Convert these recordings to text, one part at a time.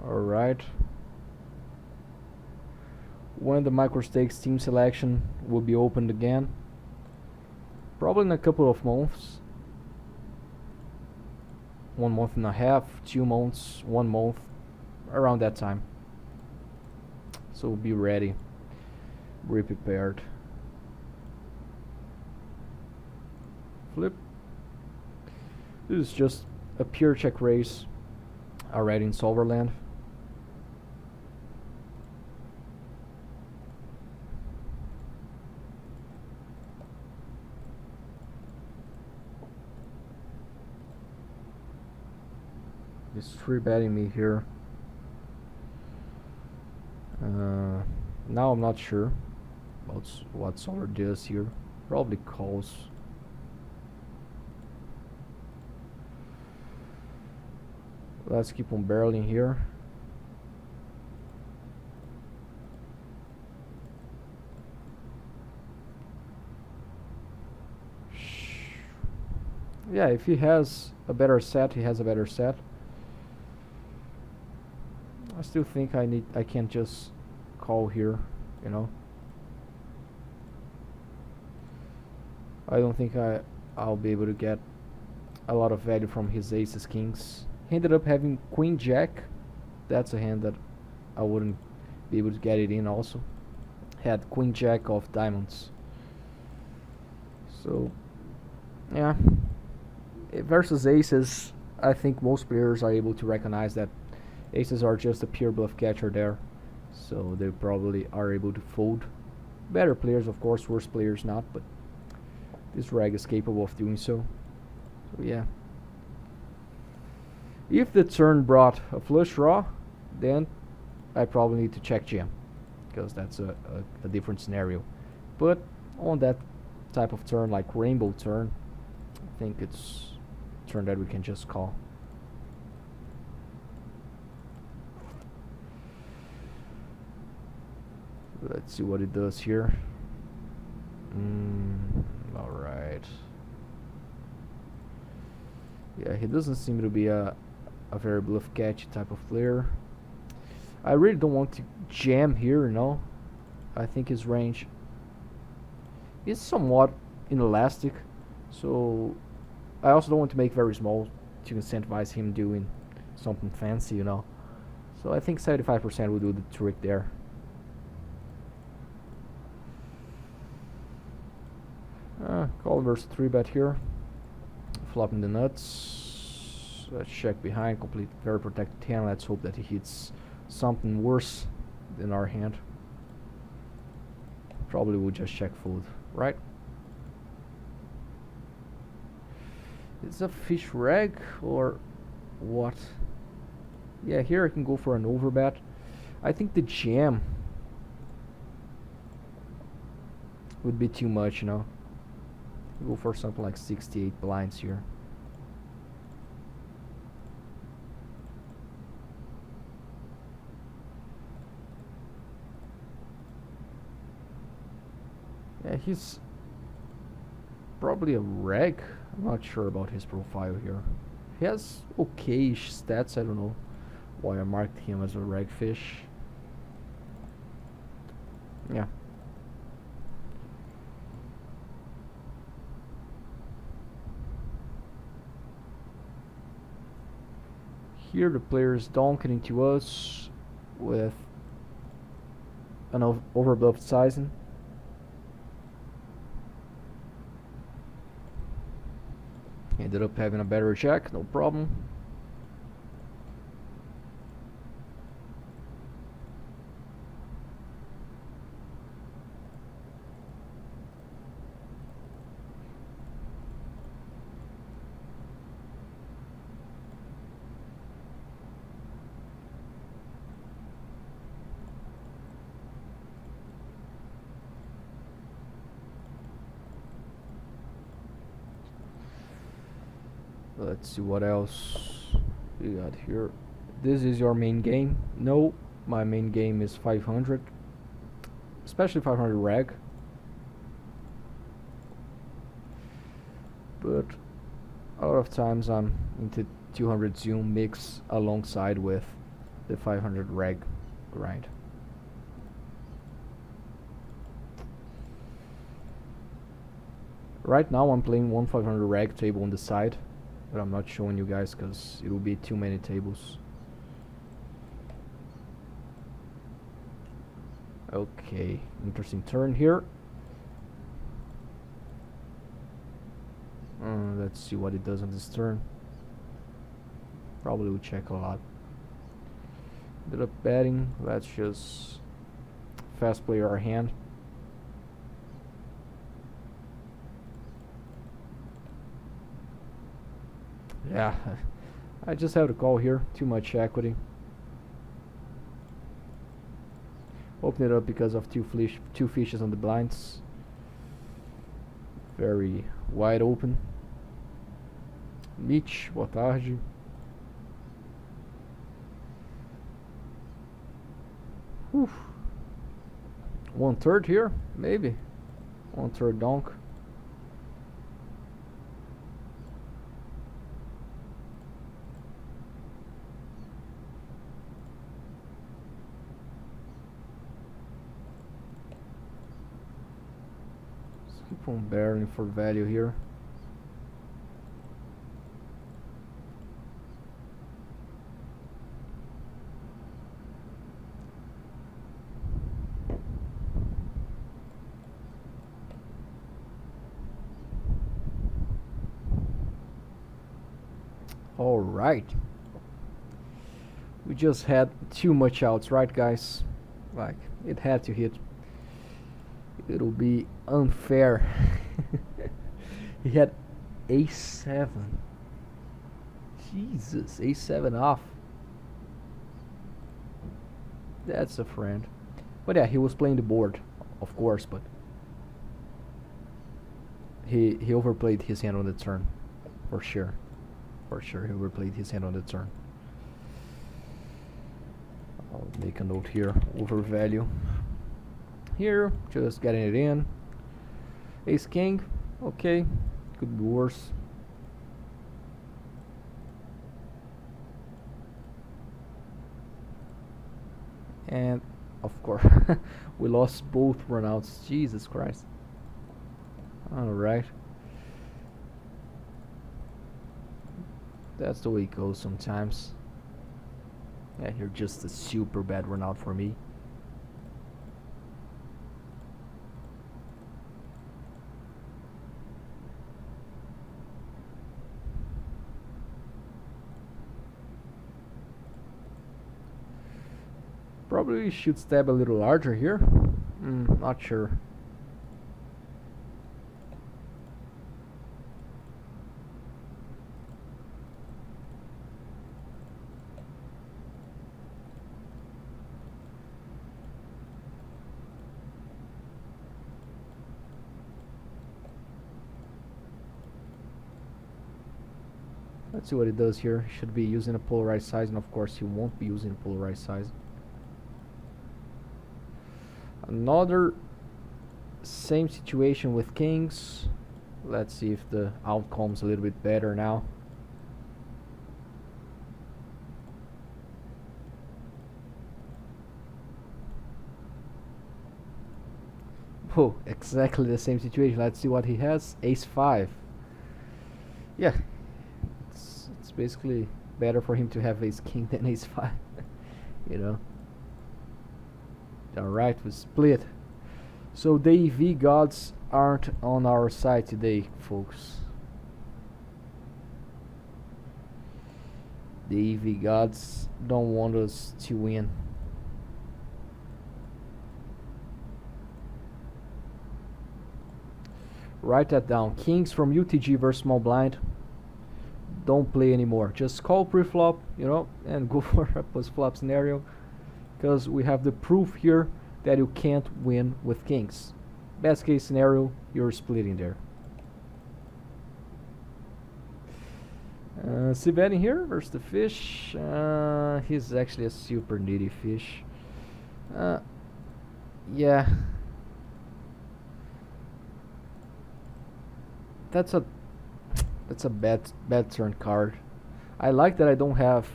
Alright. When the microstakes team selection will be opened again? Probably in a couple of months. 1 month and a half, 2 months, 1 month, around that time. So be ready, be prepared. Flip. This is just a pure check raise already in Solverland. He's 3-betting me here. Now I'm not sure about what Solver does here. Probably calls. Let's keep on barreling here. Yeah, if he has a better set, he has a better set. I still think I can't just call here, you know. I don't think I'll be able to get a lot of value from his aces, kings. He ended up having queen jack. That's a hand that I wouldn't be able to get it in also. Had queen jack of diamonds. So yeah, versus aces, I think most players are able to recognize that aces are just a pure bluff catcher there, so they probably are able to fold. Better players, of course, worse players not, but this reg is capable of doing so. So yeah. If the turn brought a flush draw, then I probably need to check jam, because that's a different scenario. But on that type of turn, like rainbow turn, I think it's a turn that we can just call. Let's see what it does here. Alright. Yeah, he doesn't seem to be a very bluff catchy type of player. I really don't want to jam here, you know. I think his range is somewhat inelastic, so I also don't want to make very small to incentivize him doing something fancy, you know. So I think 75% will do the trick there. Call versus 3-bet here. Flopping the nuts. Let's check behind. Complete very protected hand. Let's hope that he hits something worse than our hand. Probably will just check fold, right? It's a fish reg or what? Yeah, here I can go for an overbet. I think the jam would be too much, you know. Go for something like 68 blinds here. Yeah, he's probably a reg. I'm not sure about his profile here. He has okay-ish stats. I don't know why I marked him as a reg fish. Yeah. Here the player is donking into us with an overbluffed sizing. Ended up having a better check, no problem. Let's see what else we got here. This is your main game? No, my main game is 500, especially 500 reg. But a lot of times I'm into 200 zoom mix alongside with the 500 reg grind. Right now I'm playing one 500 reg table on the side, but I'm not showing you guys because it will be too many tables. Okay, interesting turn here. Let's see what it does on this turn. Probably will check a lot. Bit of betting. Let's just fast play our hand. Yeah, I just have to call here. Too much equity. Open it up because of two fishes on the blinds. Very wide open. Mitch, boa tarde. Whew. 1/3 here, maybe. 1/3 donk. Let's keep on barreling for value here. Alright. We just had too much outs, right guys? Like, it had to hit. It'll be unfair. He had A7. Jesus, A7 off. That's a friend. But yeah, he was playing the board, of course, but he overplayed his hand on the turn, for sure. For sure, he overplayed his hand on the turn. I'll make a note here. Overvalue. Here, just getting it in. Ace King. Okay, could be worse. And of course, we lost both runouts. Jesus Christ. Alright. That's the way it goes sometimes. Yeah, you're just a super bad run out for me. Probably should stab a little larger here. Not sure. Let's see what it does here. Should be using a polarized size, and of course he won't be using a polarized size. Another same situation with kings. Let's see if the outcome's a little bit better now. Oh, exactly the same situation. Let's see what he has. Ace 5. Yeah, it's basically better for him to have ace king than ace 5. You know. Alright, we split. So the EV gods aren't on our side today, folks. The EV gods don't want us to win. Write that down. Kings from UTG versus small blind. Don't play anymore. Just call pre-flop, you know, and go for a post-flop scenario. Because we have the proof here that you can't win with kings. Best case scenario, you're splitting there. C-betting here versus the fish. He's actually a super needy fish. Yeah. That's a bad turn card. I like that I don't have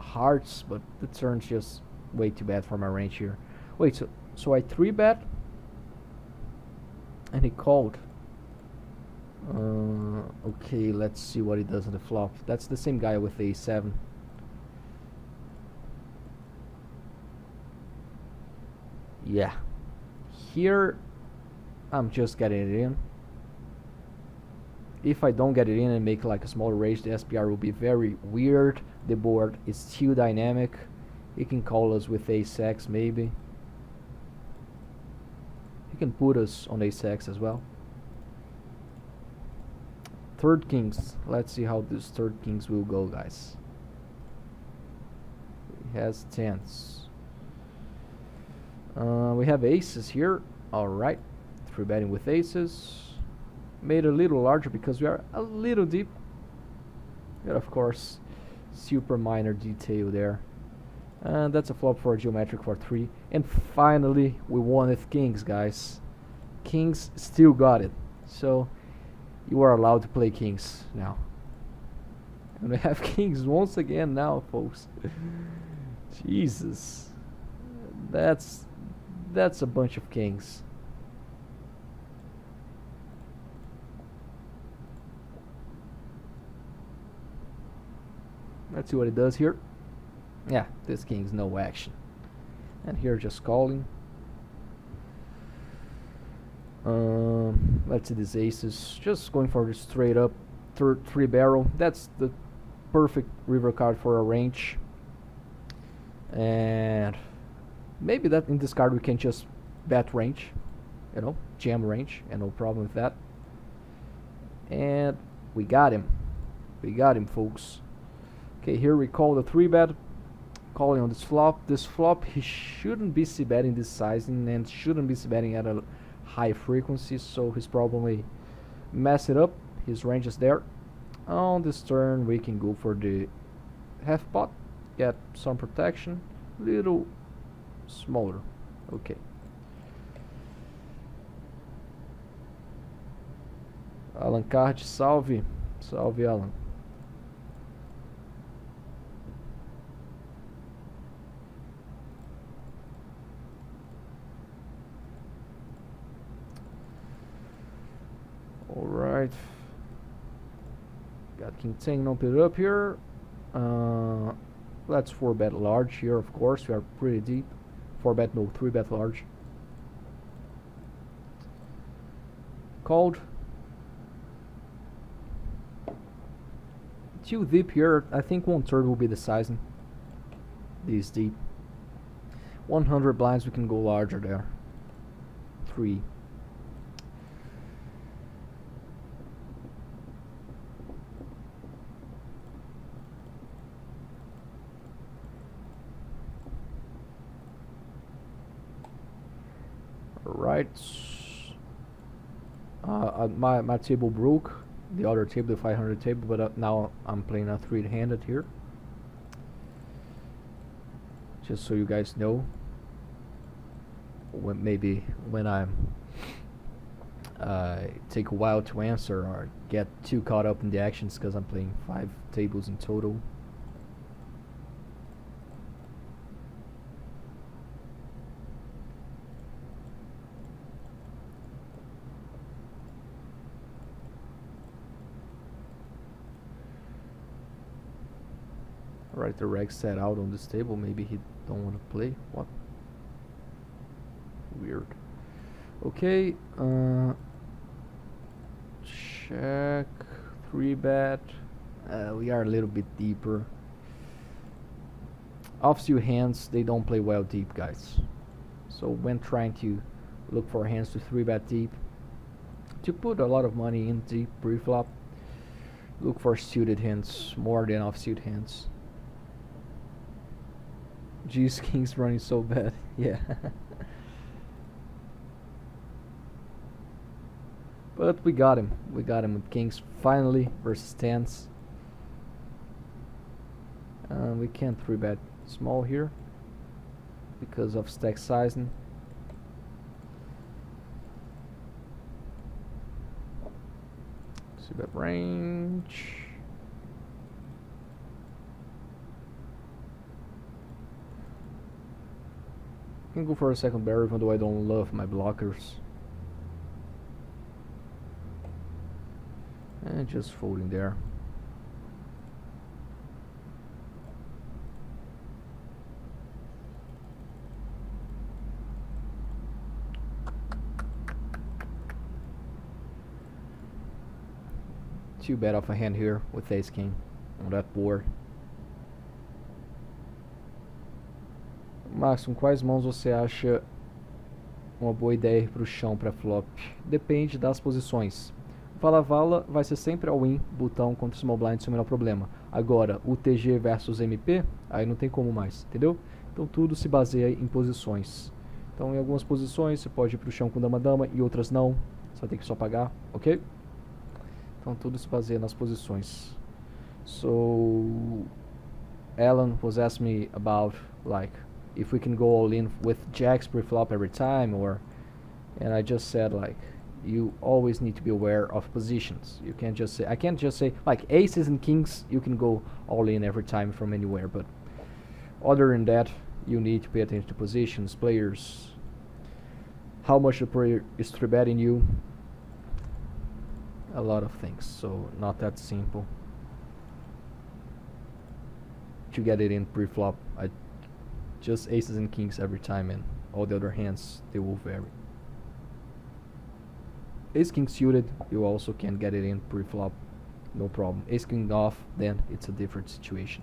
hearts, but the turn's just way too bad for my range here. Wait, so I 3-bet and he called. Okay, let's see what he does on the flop. That's the same guy with the A7. Yeah. Here, I'm just getting it in. If I don't get it in and make like a smaller range, the SPR will be very weird. The board is too dynamic. He can call us with ace-x maybe. He can put us on ace-x as well. Third kings. Let's see how this third kings will go, guys. He has tens. We have aces here. Alright. 3-betting with aces. Made a little larger because we are a little deep. But of course, super minor detail there. And that's a flop for a geometric for 3. And finally, we won with kings, guys. Kings still got it. So, you are allowed to play kings now. And we have kings once again now, folks. Jesus. That's a bunch of kings. Let's see what it does here. Yeah, this king's no action. And here just calling. Let's see these aces. Just going for the straight up third 3-barrel. That's the perfect river card for a range. And maybe that in this card we can just bet range. You know, jam range. And no problem with that. And we got him. We got him, folks. Okay, here we call the 3-bet. Calling on this flop. This flop, he shouldn't be c-betting this sizing and shouldn't be c-betting at a high frequency, so he's probably mess it up. His range is there. On this turn, we can go for the half pot, get some protection, little smaller. Okay. Alan Card, salve. Salve, Alan. Alright. Got King 10 open up here. Let's 4-bet large here, of course. We are pretty deep. 4-bet, no, 3-bet large. Called. Too deep here. I think 1/3 will be the sizing. This deep. 100 blinds, we can go larger there. 3. Right. My table broke. The other table, the 500 table, but now I'm playing a 3-handed here. Just so you guys know. Maybe when I'm take a while to answer or get too caught up in the actions because I'm playing 5 tables in total. Right, the reg set out on this table. Maybe he don't want to play. What? Weird. Okay. Check. 3-bet. We are a little bit deeper. Offsuit hands, they don't play well deep, guys. So when trying to look for hands to 3-bet deep, to put a lot of money in deep pre-flop, look for suited hands more than offsuit hands. G's King's running so bad. Yeah. But we got him. We got him with Kings finally versus 10s. We can't 3-bet small here because of stack sizing. See bet range. Can go for a second barrel even though I don't love my blockers. And just folding there. Too bad of a hand here with ace king on that board. Máximo, quais mãos você acha uma boa ideia ir pro chão para flop? Depende das posições. Vala vai ser sempre all-in, botão contra small blind sem o menor problema. Agora, o TG versus MP, aí não tem como mais, entendeu? Então tudo se baseia em posições. Então em algumas posições você pode ir pro chão com dama-dama e outras não. Você vai ter que só pagar, ok? Então tudo se baseia nas posições. So, Alan was asking me about like if we can go all in with jacks pre-flop every time, and I just said like you always need to be aware of positions. You can't just say, I can't just say like aces and kings you can go all in every time from anywhere, but other than that you need to pay attention to positions, players, how much the player is three betting you, a lot of things. So not that simple to get it in pre-flop. I just aces and kings every time, and all the other hands they will vary. Ace king suited, you also can get it in pre-flop, no problem. Ace king off, then it's a different situation.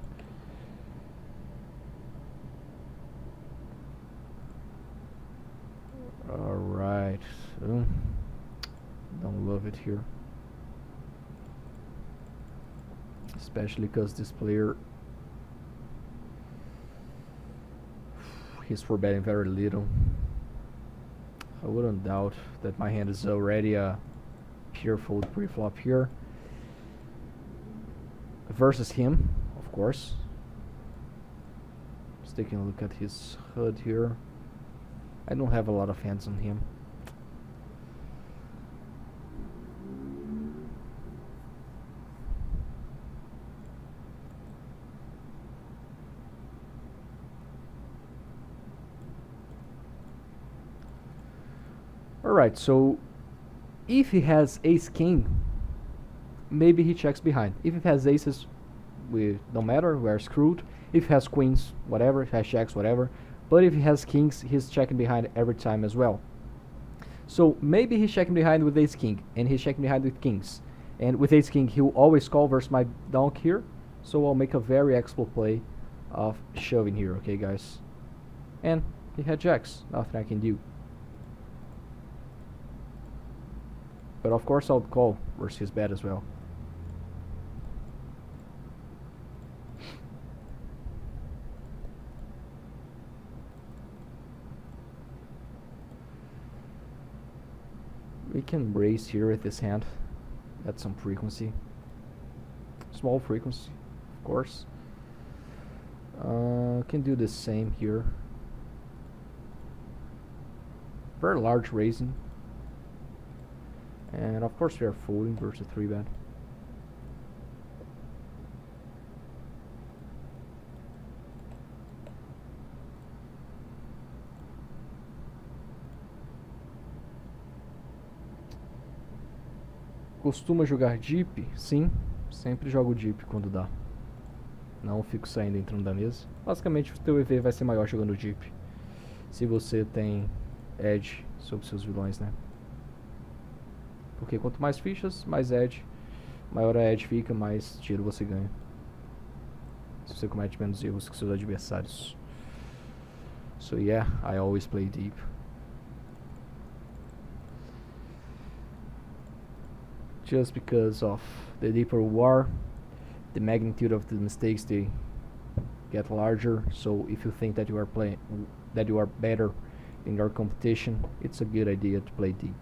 Alright, don't love it here, especially because this player, he's for betting very little. I wouldn't doubt that my hand is already a pure fold pre-flop here versus him, of course. Just taking a look at his HUD here. I don't have a lot of hands on him. Alright, so if he has ace king, maybe he checks behind. If he has aces, we don't matter, we're screwed. If he has queens, whatever, if he has jacks, whatever. But if he has kings, he's checking behind every time as well. So maybe he's checking behind with ace king, and he's checking behind with kings. And with ace king, he'll always call versus my donk here. So I'll make a very expert play of shoving here, okay guys? And he had jacks, nothing I can do. But of course I'll call versus his bet as well. We can raise here with this hand at some frequency. Small frequency, of course. Can do the same here. Very large raising. And of course we are folding versus 3-bet. Costuma jogar deep? Sim, sempre jogo deep quando dá. Não fico saindo e entrando da mesa. Basicamente o teu EV vai ser maior jogando deep, se você tem edge sobre seus vilões, né? Porque quanto mais fichas, mais edge. Maior a edge fica, mais tiro você ganha. Se você comete menos erros que seus adversários. So yeah, I always play deep. Just because of the deeper war, the magnitude of the mistakes they get larger. So if you think that you are better in your competition, it's a good idea to play deep.